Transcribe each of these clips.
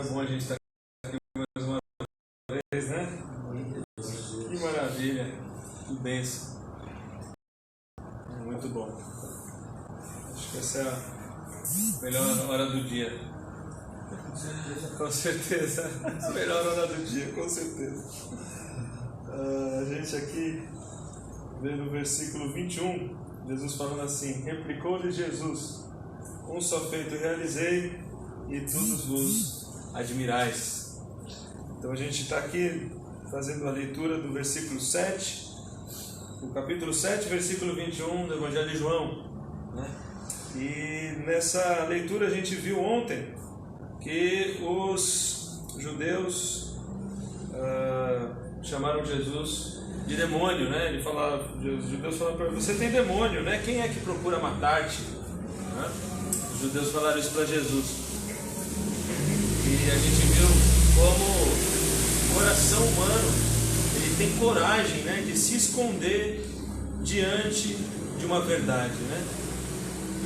bom a gente estar aqui mais uma vez, né? Que maravilha, que bênção. Muito bom. Acho que essa é a melhor hora do dia. Com certeza. A melhor hora do dia, com certeza. A gente aqui vê no versículo 21, Jesus falando assim: replicou-lhe Jesus, um só feito realizei e todos vos admirais. Então a gente está aqui fazendo a leitura do versículo 7, o capítulo 7, versículo 21 do Evangelho de João, né? E nessa leitura a gente viu ontem que os judeus chamaram Jesus de demônio, né? Os judeus falaram para ele: você tem demônio, né? Quem é que procura matar-te? Né? Os judeus falaram isso para Jesus. E a gente viu como o coração humano, ele tem coragem, né, de se esconder diante de uma verdade, né?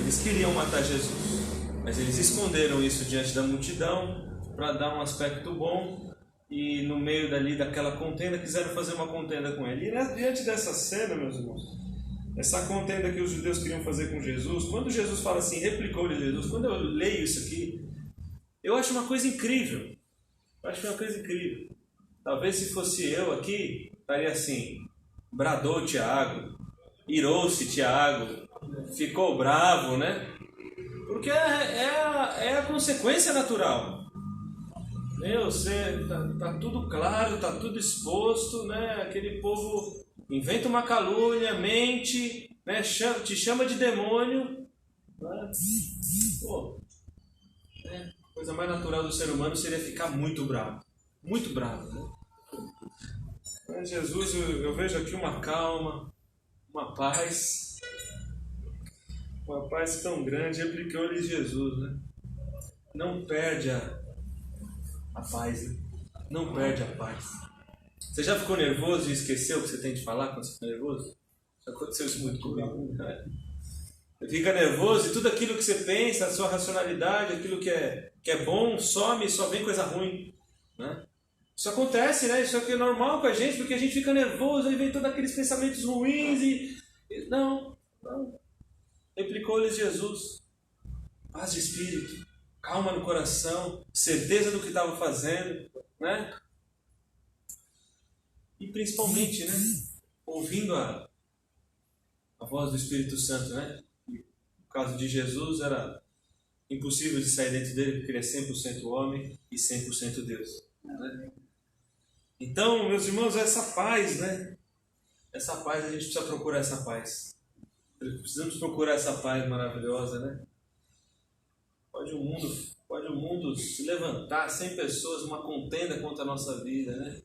Eles queriam matar Jesus, mas eles esconderam isso diante da multidão para dar um aspecto bom, e no meio daquela contenda quiseram fazer uma contenda com ele. E diante dessa cena, meus irmãos, essa contenda que os judeus queriam fazer com Jesus, quando Jesus fala assim, replicou-lhe Jesus, quando eu leio isso aqui, eu acho uma coisa incrível. Talvez se fosse eu aqui, estaria assim: bradou Tiago, irou-se Tiago, ficou bravo, né? Porque é a consequência natural. Tá tudo claro, tá tudo exposto, né? Aquele povo inventa uma calúnia, mente, né? Te chama de demônio, né? Pô, a coisa mais natural do ser humano seria ficar muito bravo, né? Mas Jesus, eu vejo aqui uma calma, uma paz tão grande. Replicou-lhe Jesus, né? Não perde a paz, né? Não perde a paz. Você já ficou nervoso e esqueceu o que você tem de falar quando você fica nervoso? Já aconteceu isso muito comigo, né? Você fica nervoso e tudo aquilo que você pensa, a sua racionalidade, aquilo que é bom, some e só vem coisa ruim, né? Isso acontece, né? Isso aqui é normal com a gente, porque a gente fica nervoso, aí vem todos aqueles pensamentos ruins e... Não. Replicou-lhes Jesus: paz de espírito, calma no coração, certeza do que estava fazendo, né? E principalmente, né, ouvindo a voz do Espírito Santo, né? No caso de Jesus era impossível de sair dentro dele, porque ele é 100% homem e 100% Deus, né? Então, meus irmãos, essa paz, né? Essa paz, a gente precisa procurar essa paz. Precisamos procurar essa paz maravilhosa, né? Pode o mundo se levantar, 100 pessoas, uma contenda contra a nossa vida, né?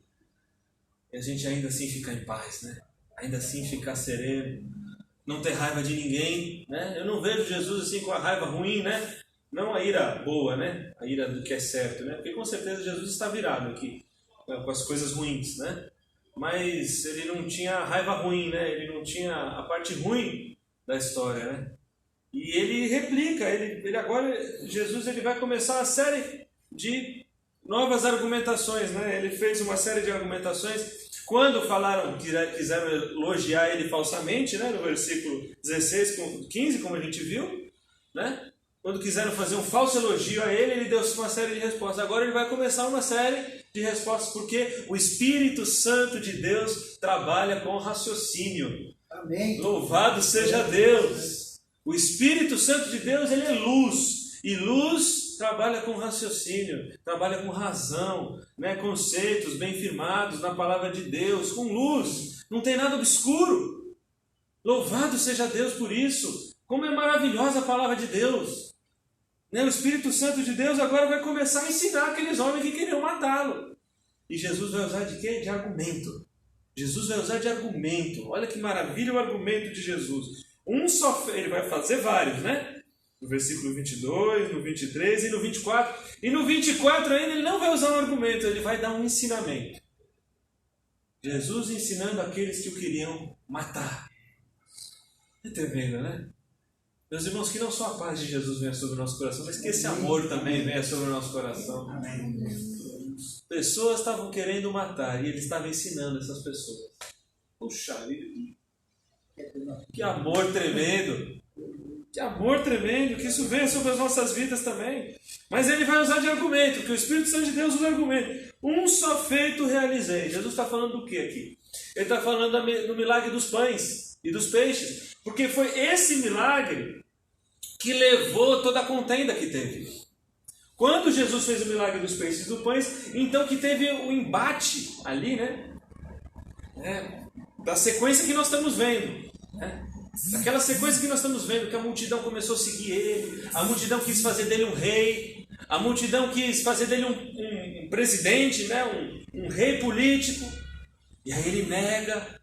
E a gente ainda assim ficar em paz, né? Ainda assim ficar sereno, não ter raiva de ninguém, né? Eu não vejo Jesus assim com a raiva ruim, né? Não a ira boa, né? A ira do que é certo, né? Porque com certeza Jesus está virado aqui, né, com as coisas ruins, né? Mas ele não tinha raiva ruim, né? Ele não tinha a parte ruim da história, né? E ele replica, ele agora, Jesus, ele vai começar uma série de novas argumentações, né? Ele fez uma série de argumentações. Quando quiseram elogiar ele falsamente, né? No versículo 16, 15, como a gente viu, né? Quando quiseram fazer um falso elogio a ele, ele deu uma série de respostas. Agora ele vai começar uma série de respostas, porque o Espírito Santo de Deus trabalha com raciocínio. Amém. Louvado seja Deus! O Espírito Santo de Deus, ele é luz. E luz trabalha com raciocínio, trabalha com razão, né? Conceitos bem firmados na palavra de Deus, com luz. Não tem nada obscuro. Louvado seja Deus por isso. Como é maravilhosa a palavra de Deus. Né? O Espírito Santo de Deus agora vai começar a ensinar aqueles homens que queriam matá-lo. E Jesus vai usar de quê? De argumento. Jesus vai usar de argumento. Olha que maravilha o argumento de Jesus. Ele vai fazer vários, né? No versículo 22, no 23 e no 24. E no 24 ainda ele não vai usar um argumento, ele vai dar um ensinamento. Jesus ensinando aqueles que o queriam matar. É tremendo, né? Meus irmãos, que não só a paz de Jesus venha sobre o nosso coração, mas que esse amor também venha sobre o nosso coração. pessoas estavam querendo matar e ele estava ensinando essas pessoas. Puxa, que amor tremendo! Que amor tremendo, que isso venha sobre as nossas vidas também. Mas ele vai usar de argumento, que o Espírito Santo de Deus usa de argumento. Um só feito realizei. Jesus está falando do que aqui? Ele está falando do milagre dos pães e dos peixes. Porque foi esse milagre que levou toda a contenda que teve. Quando Jesus fez o milagre dos peixes e dos pães, então que teve o embate ali, né? Da sequência que nós estamos vendo. Daquela sequência que nós estamos vendo, que a multidão começou a seguir ele, a multidão quis fazer dele um rei, a multidão quis fazer dele um presidente, né? um rei político, e aí ele nega,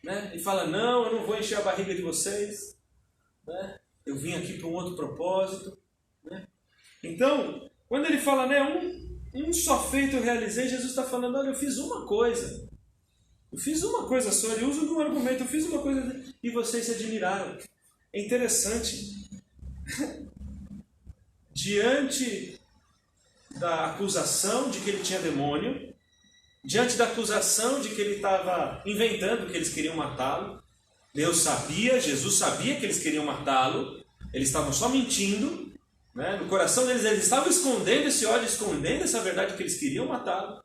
né? E fala, não, eu não vou encher a barriga de vocês, né? Eu vim aqui para um outro propósito, né? Então, quando ele fala, né, um só feito eu realizei, Jesus está falando, olha, eu fiz uma coisa. Eu fiz uma coisa só, ele usa um argumento, eu fiz uma coisa e vocês se admiraram. É interessante. Diante da acusação de que ele tinha demônio, diante da acusação de que ele estava inventando que eles queriam matá-lo, Deus sabia, Jesus sabia que eles queriam matá-lo, eles estavam só mentindo, né? No coração deles, eles estavam escondendo esse ódio, escondendo essa verdade que eles queriam matá-lo.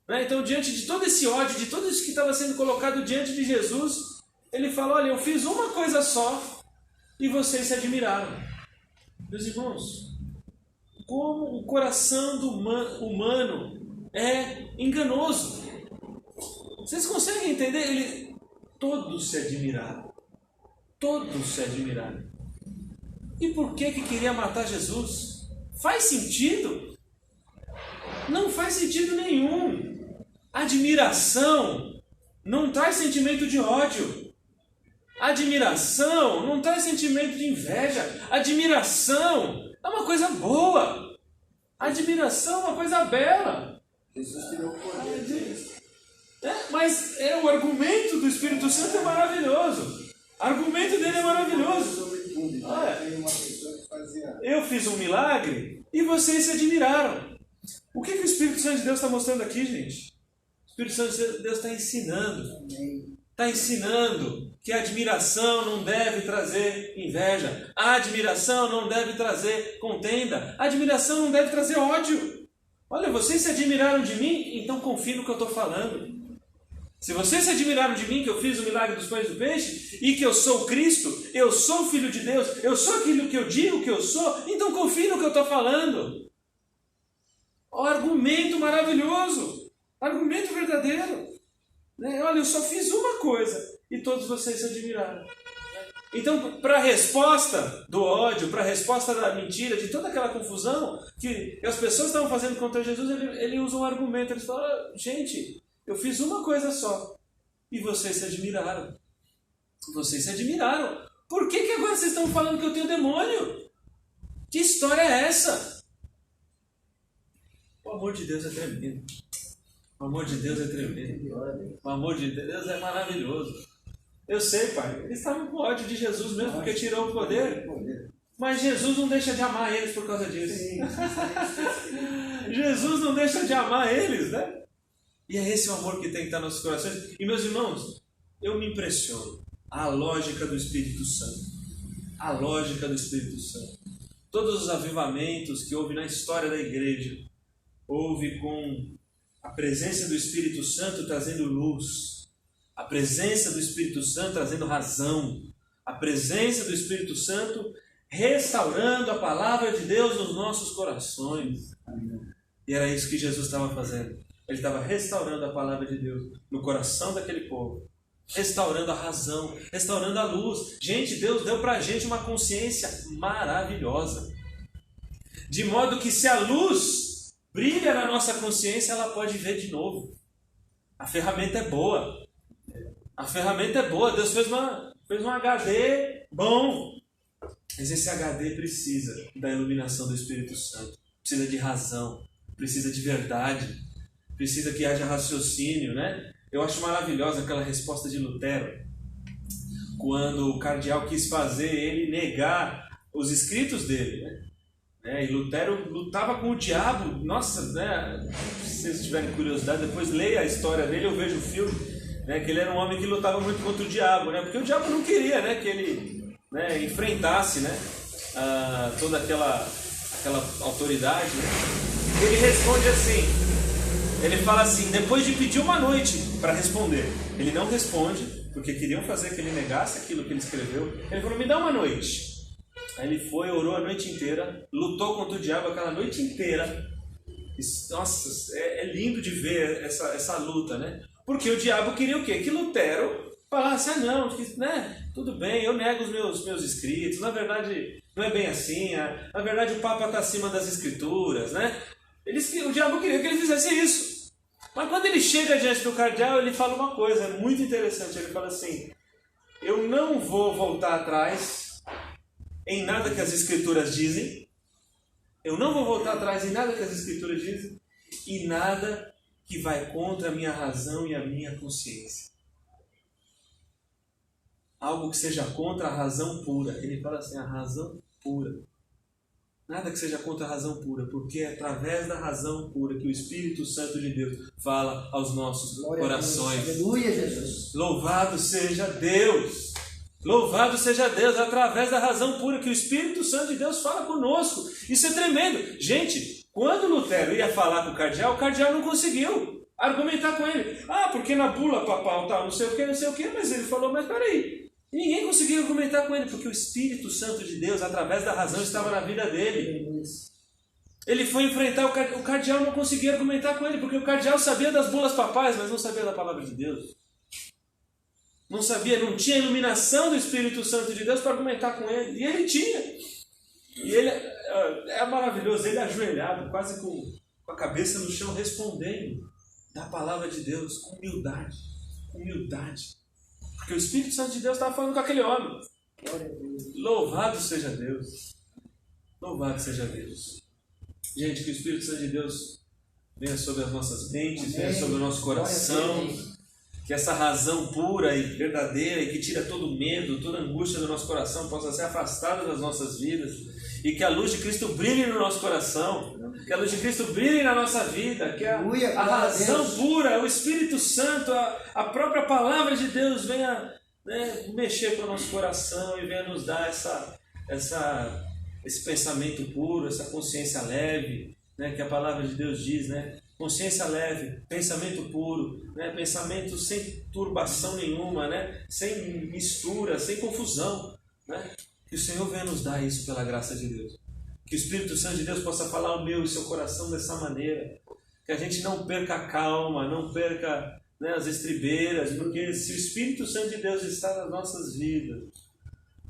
Então, diante de todo esse ódio, de tudo isso que estava sendo colocado diante de Jesus, ele fala, olha, eu fiz uma coisa só e vocês se admiraram. Meus irmãos, como o coração do humano é enganoso. Vocês conseguem entender? Todos se admiraram. Todos se admiraram. E por que queria matar Jesus? Faz sentido? Não faz sentido nenhum. Admiração não traz sentimento de ódio. Admiração não traz sentimento de inveja. Admiração é uma coisa boa. Admiração é uma coisa bela. Jesus tirou o poder. Mas o argumento do Espírito Santo é maravilhoso. O argumento dele é maravilhoso. Olha, eu fiz um milagre e vocês se admiraram. O que o Espírito Santo de Deus está mostrando aqui, gente? O Espírito Santo de Deus está ensinando. Está ensinando que a admiração não deve trazer inveja. A admiração não deve trazer contenda. A admiração não deve trazer ódio. Olha, vocês se admiraram de mim, então confie no que eu estou falando. Se vocês se admiraram de mim, que eu fiz o milagre dos pães e do peixe, e que eu sou Cristo, eu sou Filho de Deus, eu sou aquilo que eu digo que eu sou, então confie no que eu estou falando. O argumento maravilhoso. Argumento verdadeiro. Olha, eu só fiz uma coisa e todos vocês se admiraram. Então, para a resposta do ódio, para a resposta da mentira, de toda aquela confusão que as pessoas estavam fazendo contra Jesus, ele usa um argumento. Ele fala, gente, eu fiz uma coisa só e vocês se admiraram. Vocês se admiraram. Por que agora vocês estão falando que eu tenho demônio? Que história é essa? O amor de Deus é tremendo. O amor de Deus é tremendo. O amor de Deus é maravilhoso. Eu sei, Pai. Eles estavam com ódio de Jesus mesmo, porque tirou o poder. Mas Jesus não deixa de amar eles por causa disso. Jesus não deixa de amar eles, né? E é esse o amor que tem que estar nos nossos corações. E, meus irmãos, eu me impressiono. A lógica do Espírito Santo. A lógica do Espírito Santo. Todos os avivamentos que houve na história da igreja, houve com a presença do Espírito Santo trazendo luz, a presença do Espírito Santo trazendo razão, a presença do Espírito Santo restaurando a palavra de Deus nos nossos corações. E era isso que Jesus estava fazendo. Ele estava restaurando a palavra de Deus no coração daquele povo, restaurando a razão, restaurando a luz. Gente, Deus deu para a gente uma consciência maravilhosa, de modo que se a luz brilha na nossa consciência, ela pode ver de novo. A ferramenta é boa. A ferramenta é boa. Deus fez um HD bom. Mas esse HD precisa da iluminação do Espírito Santo. Precisa de razão. Precisa de verdade. Precisa que haja raciocínio, né? Eu acho maravilhosa aquela resposta de Lutero, quando o cardeal quis fazer ele negar os escritos dele, né? E Lutero lutava com o diabo. Nossa, né? Se vocês tiverem curiosidade, depois leia a história dele, eu vejo o filme, né? Que ele era um homem que lutava muito contra o diabo, né? Porque o diabo não queria, né, que ele, né, enfrentasse, né, toda aquela autoridade, né? Ele responde assim, ele fala assim, depois de pedir uma noite para responder, ele não responde, porque queriam fazer que ele negasse aquilo que ele escreveu. Ele falou, me dá uma noite. Aí ele foi, orou a noite inteira, lutou contra o diabo aquela noite inteira. Nossa, é lindo de ver essa luta, né? Porque o diabo queria o quê? Que Lutero falasse, não, né? Tudo bem, eu nego os meus escritos, na verdade não é bem assim, na verdade o Papa está acima das escrituras, né? O diabo queria que ele fizesse isso. Mas quando ele chega diante do cardeal, ele fala uma coisa muito interessante, ele fala assim, eu não vou voltar atrás em nada que as escrituras dizem, eu não vou voltar atrás em nada que as escrituras dizem, e nada que vai contra a minha razão e a minha consciência. Algo que seja contra a razão pura. Ele fala assim, a razão pura. Nada que seja contra a razão pura, porque é através da razão pura que o Espírito Santo de Deus fala aos nossos corações. Aleluia, Jesus. Louvado seja Deus! Louvado seja Deus, através da razão pura que o Espírito Santo de Deus fala conosco. Isso é tremendo. Gente, quando Lutero ia falar com o cardeal não conseguiu argumentar com ele. Porque na bula papal tal, não sei o que, mas ele falou, mas peraí. Ninguém conseguiu argumentar com ele, porque o Espírito Santo de Deus, através da razão, estava na vida dele. Ele foi enfrentar o cardeal, não conseguia argumentar com ele, porque o cardeal sabia das bulas papais, mas não sabia da palavra de Deus. Não sabia, não tinha iluminação do Espírito Santo de Deus para argumentar com ele. E ele tinha. E ele é maravilhoso, ele ajoelhado, quase com a cabeça no chão, respondendo da palavra de Deus, com humildade. Humildade. Porque o Espírito Santo de Deus estava falando com aquele homem. Louvado seja Deus. Louvado seja Deus. Gente, que o Espírito Santo de Deus venha sobre as nossas mentes, venha sobre o nosso coração. Que essa razão pura e verdadeira e que tira todo o medo, toda a angústia do nosso coração possa ser afastada das nossas vidas. E que a luz de Cristo brilhe no nosso coração. Que a luz de Cristo brilhe na nossa vida. Que a razão pura, o Espírito Santo, a própria palavra de Deus venha, né, mexer com o nosso coração e venha nos dar esse pensamento puro, essa consciência leve, né, que a palavra de Deus diz, né? Consciência leve, pensamento puro, né? Pensamento sem turbação nenhuma, né? Sem mistura, sem confusão, né? Que o Senhor venha nos dar isso pela graça de Deus. Que o Espírito Santo de Deus possa falar ao meu e seu coração dessa maneira. Que a gente não perca a calma, não perca, né, as estribeiras, porque se o Espírito Santo de Deus está nas nossas vidas,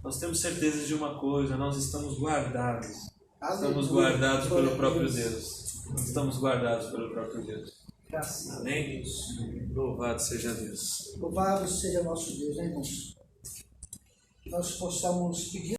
nós temos certeza de uma coisa, nós estamos guardados. Estamos guardados pelo próprio Deus. Estamos guardados pelo próprio Deus. Graças a Amém? Louvado seja Deus. Louvado seja nosso Deus, né, irmãos? Nós possamos pedir